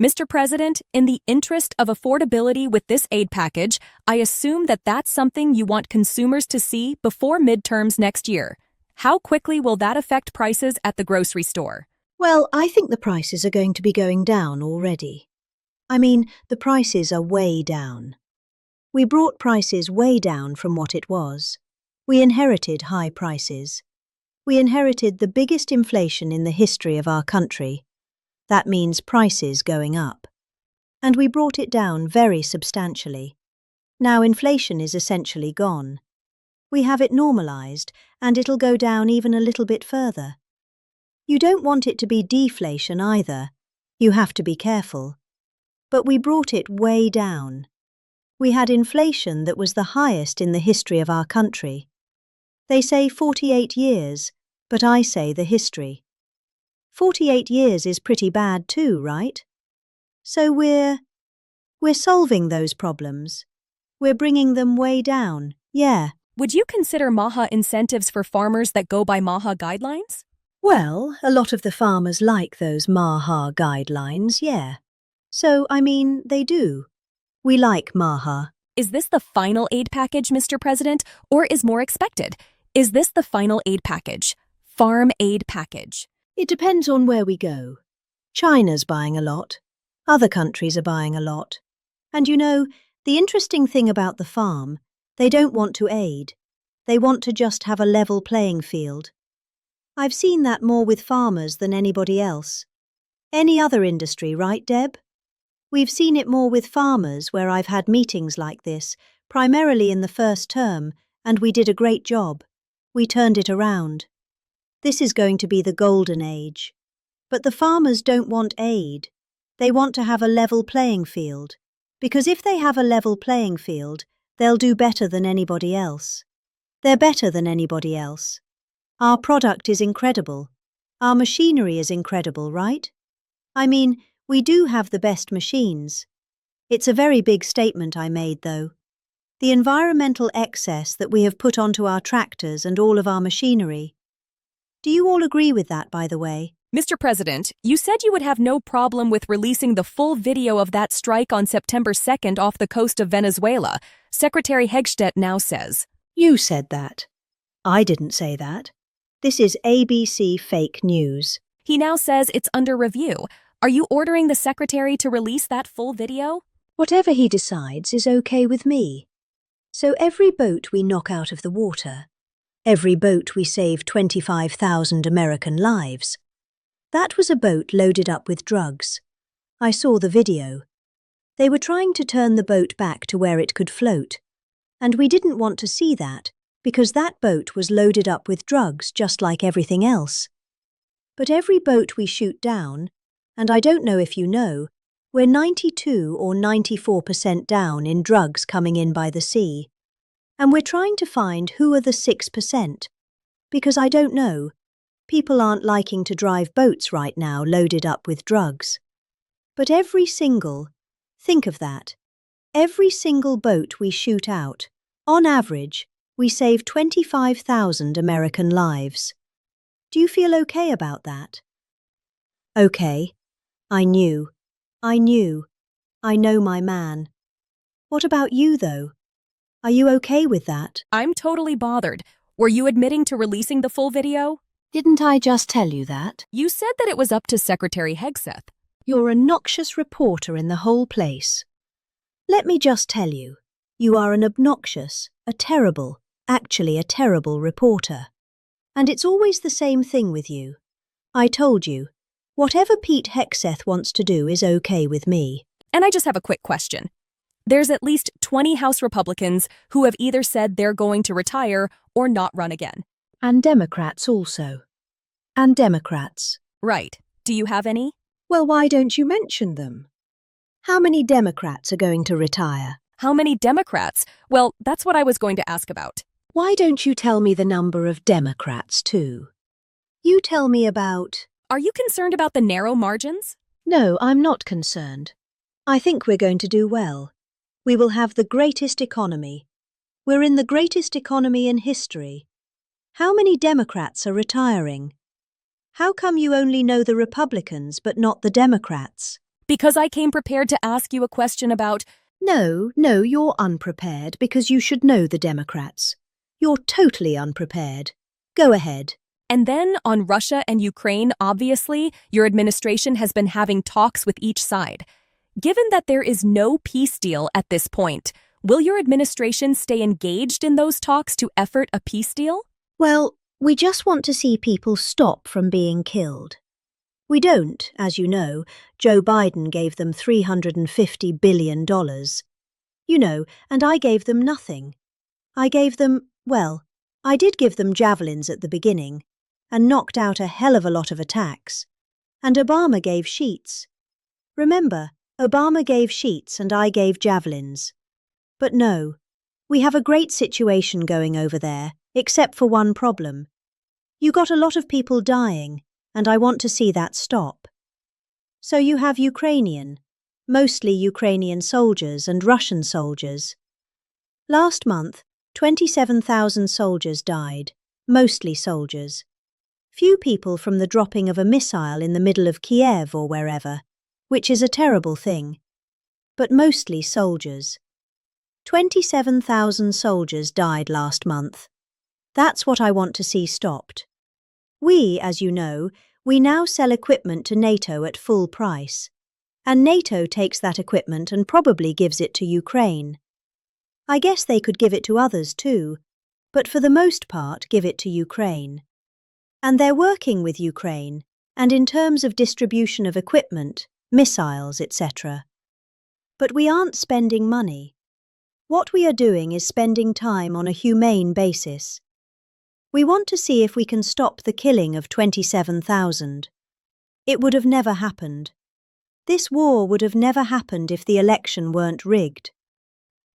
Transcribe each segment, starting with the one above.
Mr. President, in the interest of affordability with this aid package, I assume that that's something you want consumers to see before midterms next year. How quickly will that affect prices at the grocery store? Well, I think the prices are going to be going down already. I mean, the prices are way down. We brought prices way down from what it was. We inherited high prices. We inherited the biggest inflation in the history of our country. That means prices going up. And we brought it down very substantially. Now inflation is essentially gone. We have it normalized, and it'll go down even a little bit further. You don't want it to be deflation either. You have to be careful. But we brought it way down. We had inflation that was the highest in the history of our country. They say 48 years, but I say the history. 48 years is pretty bad too, right? So we're solving those problems. We're bringing them way down, yeah. Would you consider MAHA incentives for farmers that go by MAHA guidelines? Well, a lot of the farmers like those MAHA guidelines, yeah. So, I mean, they do. We like MAHA. Is this the final aid package, Mr. President, or is more expected? Is this the final aid package? Farm aid package? It depends on where we go. China's buying a lot. Other countries are buying a lot. And you know, the interesting thing about the farm, they don't want to aid. They want to just have a level playing field. I've seen that more with farmers than anybody else. Any other industry, right, Deb? We've seen it more with farmers where I've had meetings like this, primarily in the first term, and we did a great job. We turned it around. This is going to be the golden age. But the farmers don't want aid. They want to have a level playing field. Because if they have a level playing field, they'll do better than anybody else. They're better than anybody else. Our product is incredible. Our machinery is incredible, right? I mean, we do have the best machines. It's a very big statement I made, though. The environmental excess that we have put onto our tractors and all of our machinery. Do you all agree with that, by the way? Mr. President, you said you would have no problem with releasing the full video of that strike on September 2nd off the coast of Venezuela. Secretary Hegstedt now says. You said that. I didn't say that. This is ABC fake news. He now says it's under review. Are you ordering the secretary to release that full video? Whatever he decides is okay with me. So every boat we knock out of the water, every boat we save 25,000 American lives, that was a boat loaded up with drugs. I saw the video. They were trying to turn the boat back to where it could float, and we didn't want to see that because that boat was loaded up with drugs just like everything else. But every boat we shoot down, and I don't know if you know, we're 92 or 94% down in drugs coming in by the sea. And we're trying to find who are the 6%. Because I don't know, people aren't liking to drive boats right now loaded up with drugs. But think of that, every single boat we shoot out, on average, we save 25,000 American lives. Do you feel okay about that? Okay. I know my man. What about you, though? Are you okay with that? I'm totally bothered. Were you admitting to releasing the full video? Didn't I just tell you that? You said that it was up to Secretary Hegseth. You're a noxious reporter in the whole place. Let me just tell you, you are an obnoxious, actually a terrible reporter. And it's always the same thing with you. I told you, whatever Pete Hegseth wants to do is okay with me. And I just have a quick question. There's at least 20 House Republicans who have either said they're going to retire or not run again. And Democrats also. And Democrats. Right. Do you have any? Well, why don't you mention them? How many Democrats are going to retire? How many Democrats? Well, that's what I was going to ask about. Why don't you tell me the number of Democrats, too? You tell me about... Are you concerned about the narrow margins? No, I'm not concerned. I think we're going to do well. We will have the greatest economy. We're in the greatest economy in history. How many Democrats are retiring? How come you only know the Republicans but not the Democrats? Because I came prepared to ask you a question about. No, you're unprepared because you should know the Democrats. You're totally unprepared. Go ahead. And then on Russia and Ukraine, obviously, your administration has been having talks with each side. Given that there is no peace deal at this point, will your administration stay engaged in those talks to effort a peace deal? Well, we just want to see people stop from being killed. We don't, as you know. Joe Biden gave them $350 billion. You know, and I gave them nothing. I gave them, well, I did give them javelins at the beginning, and knocked out a hell of a lot of attacks. And Obama gave sheets. Remember, Obama gave sheets and I gave javelins. But no, we have a great situation going over there, except for one problem. You got a lot of people dying, and I want to see that stop. So you have mostly Ukrainian soldiers and Russian soldiers. Last month, 27,000 soldiers died, mostly soldiers. Few people from the dropping of a missile in the middle of Kiev or wherever, which is a terrible thing. But mostly soldiers. 27,000 soldiers died last month. That's what I want to see stopped. We, as you know, we now sell equipment to NATO at full price. And NATO takes that equipment and probably gives it to Ukraine. I guess they could give it to others too, but for the most part give it to Ukraine. And they're working with Ukraine, and in terms of distribution of equipment, missiles, etc. But we aren't spending money. What we are doing is spending time on a humane basis. We want to see if we can stop the killing of 27,000. It would have never happened. This war would have never happened if the election weren't rigged.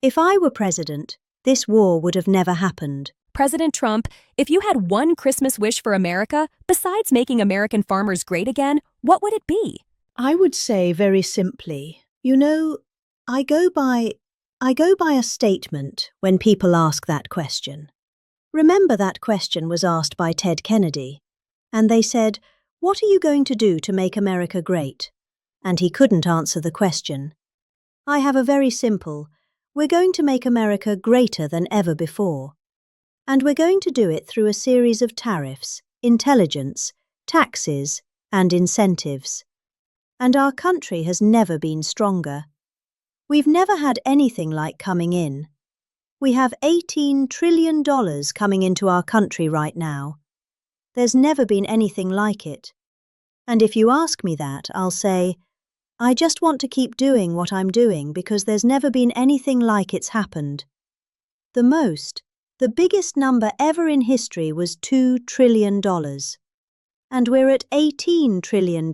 If I were president, this war would have never happened. President Trump, if you had one Christmas wish for America, besides making American farmers great again, what would it be? I would say very simply, I go by a statement when people ask that question. Remember that question was asked by Ted Kennedy, and they said, "What are you going to do to make America great?" And he couldn't answer the question. I have a very simple, we're going to make America greater than ever before. And we're going to do it through a series of tariffs, intelligence, taxes, and incentives. And our country has never been stronger. We've never had anything like coming in. We have $18 trillion coming into our country right now. There's never been anything like it. And if you ask me that, I'll say, I just want to keep doing what I'm doing because there's never been anything like it's happened. The biggest number ever in history was $2 trillion. And we're at $18 trillion.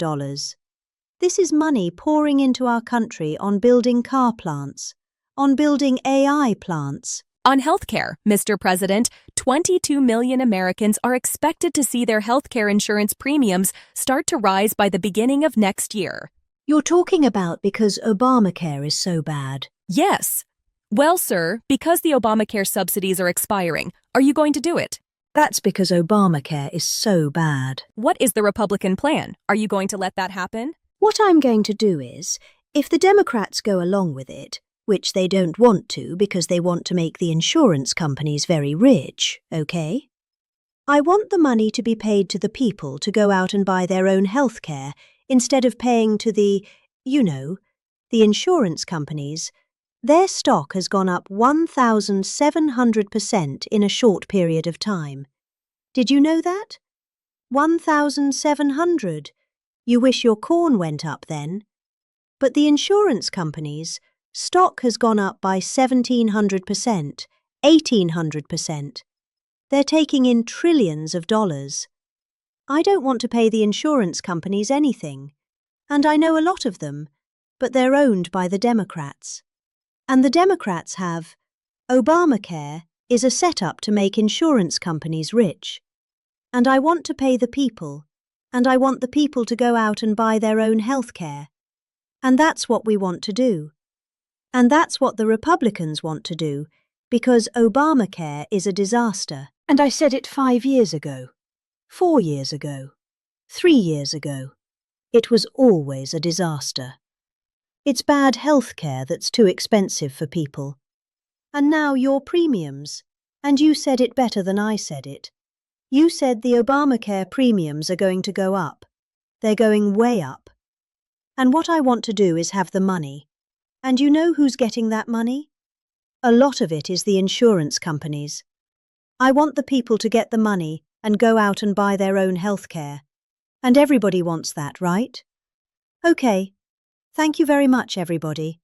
This is money pouring into our country on building car plants, on building AI plants. On healthcare, Mr. President, 22 million Americans are expected to see their healthcare insurance premiums start to rise by the beginning of next year. You're talking about because Obamacare is so bad. Yes. Well, sir, because the Obamacare subsidies are expiring, are you going to do it? That's because Obamacare is so bad. What is the Republican plan? Are you going to let that happen? What I'm going to do is, if the Democrats go along with it, which they don't want to because they want to make the insurance companies very rich, okay? I want the money to be paid to the people to go out and buy their own health care instead of paying to the insurance companies. Their stock has gone up 1,700% in a short period of time. Did you know that? 1,700. You wish your corn went up then. But the insurance companies, stock has gone up by 1,700%, 1,800%. They're taking in trillions of dollars. I don't want to pay the insurance companies anything. And I know a lot of them, but they're owned by the Democrats. And the Democrats have. Obamacare is a setup to make insurance companies rich. And I want to pay the people, and I want the people to go out and buy their own health care. And that's what we want to do. And that's what the Republicans want to do, because Obamacare is a disaster. And I said it 5 years ago, 4 years ago, 3 years ago. It was always a disaster. It's bad health care that's too expensive for people. And now your premiums. And you said it better than I said it. You said the Obamacare premiums are going to go up. They're going way up. And what I want to do is have the money. And you know who's getting that money? A lot of it is the insurance companies. I want the people to get the money and go out and buy their own health care. And everybody wants that, right? Okay. Thank you very much, everybody.